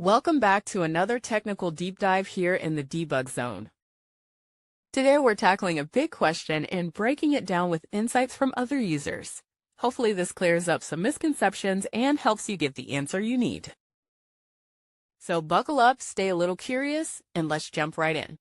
Welcome back to another technical deep dive here in the debug zone. Today we're tackling a big question and breaking it down with insights from other users. Hopefully this clears up some misconceptions and helps you get the answer you need. So buckle up, stay a little curious, and let's jump right in.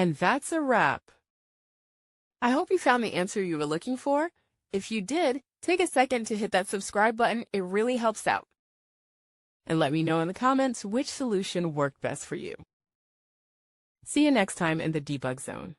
And that's a wrap. I hope you found the answer you were looking for. If you did, take a second to hit that subscribe button. It really helps out. And let me know in the comments which solution worked best for you. See you next time in the Debug Zone.